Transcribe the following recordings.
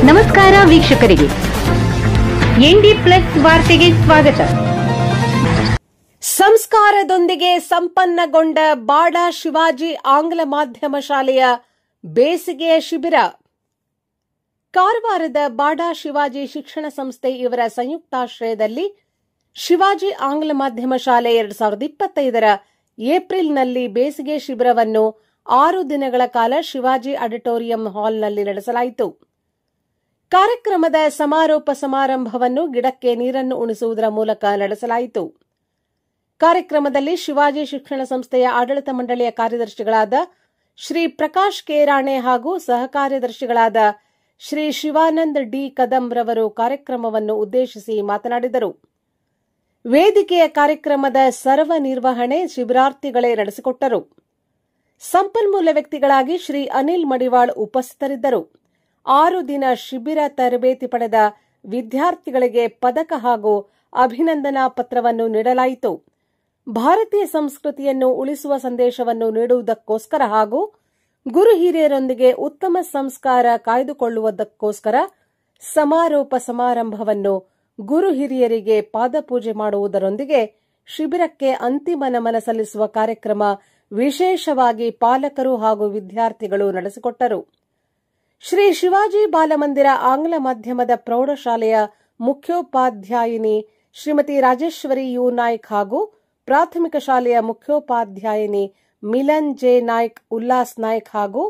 ನಮಸ್ಕಾರ ವೀಕ್ಷಕರಿಗೆ, ND plus ವಾರ್ತೆಗೆ ಸ್ವಾಗತ. ಸಂಸ್ಕಾರದೊಂದಿಗೆ ಸಂಪನ್ನಗೊಂಡ ಬಾಡಾ ಶಿವಾಜಿ ಆಂಗ್ಲ ಮಾಧ್ಯಮ ಶಾಲೆಯ ಬೇಸಿಗೆಯ ಶಿಬಿರ. ಕಾರವಾರದ ಬಾಡಾ ಶಿವಾಜಿ ಶಿಕ್ಷಣ ಸಂಸ್ಥೆ ಇವರ ಸಂಯುಕ್ತಾಶ್ರಯದಲ್ಲಿ ಶಿವಾಜಿ ಆಂಗ್ಲ ಮಾಧ್ಯಮ ಶಾಲೆ 2025 ಏಪ್ರಿಲ್ನಲ್ಲಿ ಬೇಸಿಗೆ ಶಿಬಿರವನ್ನು 6 ದಿನಗಳ ಕಾಲ ಶಿವಾಜಿ ಆಡಿಟೋರಿಯಂ ಹಾಲ್ನಲ್ಲಿ ನಡೆಸಲಾಯಿತು. ಕಾರ್ಯಕ್ರಮದ ಸಮಾರೋಪ ಸಮಾರಂಭವನ್ನು ಗಿಡಕ್ಕೆ ನೀರನ್ನು ಉಣಿಸುವುದರ ಮೂಲಕ ನಡೆಸಲಾಯಿತು. ಕಾರ್ಯಕ್ರಮದಲ್ಲಿ ಶಿವಾಜಿ ಶಿಕ್ಷಣ ಸಂಸ್ಥೆಯ ಆಡಳಿತ ಮಂಡಳಿಯ ಕಾರ್ಯದರ್ಶಿಗಳಾದ ಶ್ರೀ ಪ್ರಕಾಶ್ ಕೆ ರಾಣೆ ಹಾಗೂ ಸಹ ಕಾರ್ಯದರ್ಶಿಗಳಾದ ಶ್ರೀ ಶಿವಾನಂದ್ ಡಿ ಕದಂಬ್ರವರು ಕಾರ್ಯಕ್ರಮವನ್ನು ಉದ್ದೇಶಿಸಿ ಮಾತನಾಡಿದರು. ವೇದಿಕೆಯ ಕಾರ್ಯಕ್ರಮದ ಸರ್ವ ನಿರ್ವಹಣೆ ಶಿಬಿರಾರ್ಥಿಗಳೇ ನಡೆಸಿಕೊಟ್ಟರು. ಸಂಪನ್ಮೂಲ ವ್ಯಕ್ತಿಗಳಾಗಿ ಶ್ರೀ ಅನಿಲ್ ಮಡಿವಾಳ್ ಉಪಸ್ಥಿತರಿದ್ದರು. 6 ದಿನ ಶಿಬಿರ ತರಬೇತಿ ಪಡೆದ ವಿದ್ಯಾರ್ಥಿಗಳಿಗೆ ಪದಕ ಹಾಗೂ ಅಭಿನಂದನಾ ಪತ್ರವನ್ನು ನೀಡಲಾಯಿತು. ಭಾರತೀಯ ಸಂಸ್ಕೃತಿಯನ್ನು ಉಳಿಸುವ ಸಂದೇಶವನ್ನು ನೀಡುವುದಕ್ಕೋಸ್ಕರ ಹಾಗೂ ಗುರು ಹಿರಿಯರೊಂದಿಗೆ ಉತ್ತಮ ಸಂಸ್ಕಾರ ಕಾಯ್ದುಕೊಳ್ಳುವುದಕ್ಕೋಸ್ಕರ ಸಮಾರೋಪ ಸಮಾರಂಭವನ್ನು ಗುರು ಹಿರಿಯರಿಗೆ ಪಾದಪೂಜೆ ಮಾಡುವುದರೊಂದಿಗೆ ಶಿಬಿರಕ್ಕೆ ಅಂತಿಮ ನಮನ ಸಲ್ಲಿಸುವ ಕಾರ್ಯಕ್ರಮ ವಿಶೇಷವಾಗಿ ಪಾಲಕರು ಹಾಗೂ ವಿದ್ಯಾರ್ಥಿಗಳು ನಡೆಸಿಕೊಟ್ಟರು. ಶ್ರೀ ಶಿವಾಜಿ ಬಾಲಮಂದಿರ ಆಂಗ್ಲ ಮಾಧ್ಯಮದ ಪ್ರೌಢಶಾಲೆಯ ಮುಖ್ಯೋಪಾಧ್ಯಾಯಿನಿ ಶ್ರೀಮತಿ ರಾಜೇಶ್ವರಿ ಯು ನಾಯ್ಕ್ ಹಾಗೂ ಪ್ರಾಥಮಿಕ ಶಾಲೆಯ ಮುಖ್ಯೋಪಾಧ್ಯಾಯಿನಿ ಮಿಲನ್ ಜೆ ನಾಯ್ಕ್, ಉಲ್ಲಾಸ್ ನಾಯ್ಕ್ ಹಾಗೂ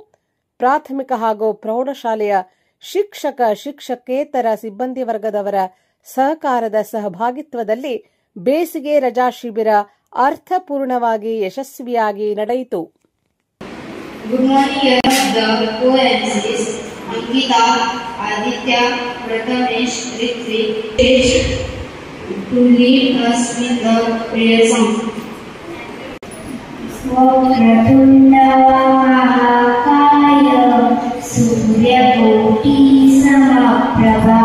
ಪ್ರಾಥಮಿಕ ಹಾಗೂ ಪ್ರೌಢಶಾಲೆಯ ಶಿಕ್ಷಕ ಶಿಕ್ಷಕೇತರ ಸಿಬ್ಬಂದಿ ವರ್ಗದವರ ಸಹಕಾರದ ಸಹಭಾಗಿತ್ವದಲ್ಲಿ ಬೇಸಿಗೆ ರಜಾ ಶಿಬಿರ ಅರ್ಥಪೂರ್ಣವಾಗಿ ಯಶಸ್ವಿಯಾಗಿ ನಡೆಯಿತು. Good morning, the co-MCs Ankita, Aditya, Prathamesh, Ritvik, to lead us in the prayer song. Swakratunda Mahakaya Suryakoti Samaprabha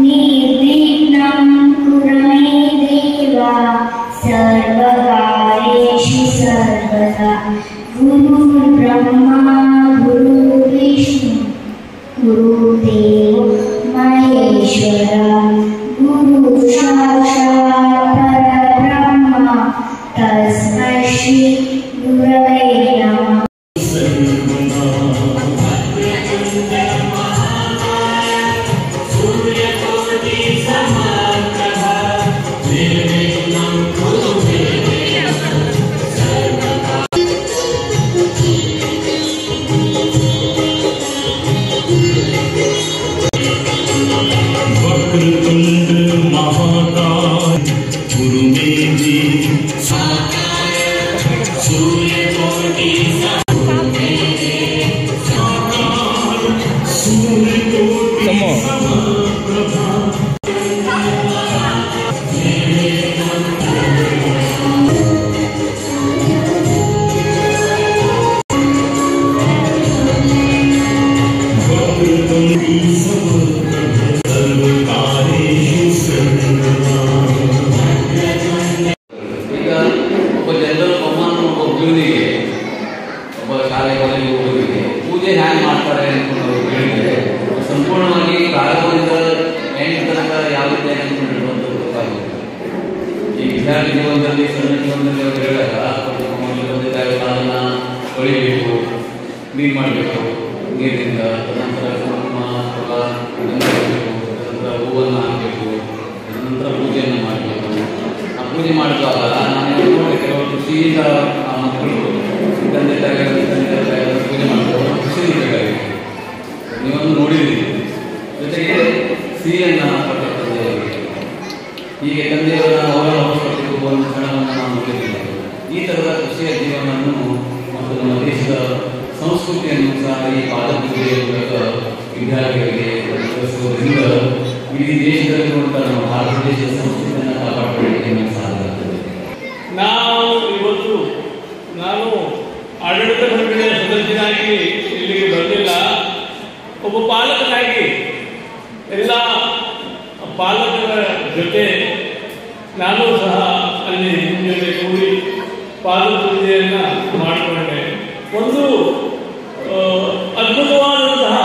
Nirvignam Kurame Deva Sarvakareshu Sarvada Guru Brahma Guru Vishnu Guru Devo Maheshwara Guru Sakshat Parabrahma Tasmai Shri Gurave Namah. ಪೂಜೆ ಹ್ಯಾಂಗ್ ಮಾಡ್ತಾರೆ ಹೇಳಿದ್ರೆ ಸಂಪೂರ್ಣವಾಗಿ ಪ್ರಾರಂಭದಿಂದ end ತನಕ ಯಾವ ರೀತಿ ಅನ್ಕೊಂಡಿರುವಂತ ಗೊತ್ತಾಗುತ್ತೆ. ಈ ವಿದ್ಯಾರ್ಥಿ ಜೀವನದಲ್ಲಿ ಸಣ್ಣ ಜೀವನದಲ್ಲಿ ಅವರು ಹೇಳಿದಾಗ ಕಾಲನ್ನ ತೊಳಿಬೇಕು, ಕ್ಲೀನ್ ಮಾಡಬೇಕು ನೀರಿನಿಂದ, ತದನಂತರ ಕುಂಕುಮ ಅಥವಾ ತದನಂತರ ಹೂವನ್ನು ಹಾಕಬೇಕು, ತದನಂತರ ಪೂಜೆಯನ್ನು ಮಾಡಬೇಕು. ಆ ಪೂಜೆ ಮಾಡಿದಾಗ ನಾನು ನೋಡಿ ಕೆಲವು ಖುಷಿಯಿಂದ ಆ ಮಕ್ಕಳು ತಂದೆ ತಾಯಿಗಳು ಪೂಜೆ ಮಾಡ್ತಾರೆ, ಖುಷಿಯಿಂದ ಬೇಕಾಗಿದೆ. ನೀವೊಂದು ನೋಡಿದ್ದೀರಿ. ಜೊತೆಗೆ ಸಿಹಿಯನ್ನು ಕೊಟ್ಟಿರ್ತದೆ. ಹೀಗೆ ತಂದೆಯವರ ಅವರ ಹೊರತು ಒಂದು ಕ್ಷಣವನ್ನು ನಾವು ನೋಡಿದ್ದೀವಿ. ಈ ಥರದ ಖುಷಿಯ ಜೀವನವನ್ನು ಮತ್ತು ನಮ್ಮ ದೇಶದ ಸಂಸ್ಕೃತಿಯನ್ನು ಸಹ ಈ ಪಾದಪೂಜೆಯ ಮೂಲಕ ವಿದ್ಯಾರ್ಥಿಗಳಿಗೆ ತೋರಿಸುವುದರಿಂದ ಇಡೀ ದೇಶದಲ್ಲಿರುವಂತಹ ನಮ್ಮ ಭಾರತ ದೇಶದ ಸಂಸ್ಕೃತಿಯನ್ನು ಕಾಪಾಡಿಕೊಳ್ಳಲಿಕ್ಕೆ ನಮಗೆ ಸಾಧ್ಯ ಆಗ್ತದೆ. ನಾನು ಆಡಳಿತ ಮಂಡಳಿಯ ಸದಸ್ಯನಾಗಿ ಇಲ್ಲಿಗೆ ಬರಲಿಲ್ಲ. ಒಬ್ಬ ಪಾಲಕನಾಗಿ ಎಲ್ಲ ಪಾಲಕರ ಜೊತೆ ನಾನು ಸಹ ಅಲ್ಲಿ ಮುಂಜಾನೆ ಕೂಡಿ ಪಾದಪೂಜೆಯನ್ನು ಮಾಡಿಕೊಂಡೆ. ಒಂದು ಅದ್ಭುತವಾದಂತಹ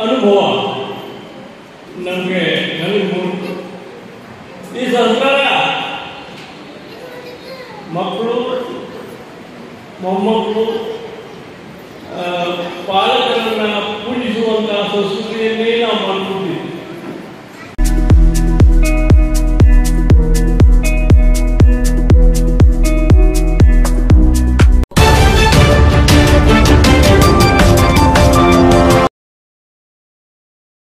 ಅನುಭವ. ಮಕ್ಕಳು ಮೊಮ್ಮಕ್ಕಳು ಪಾಲಕ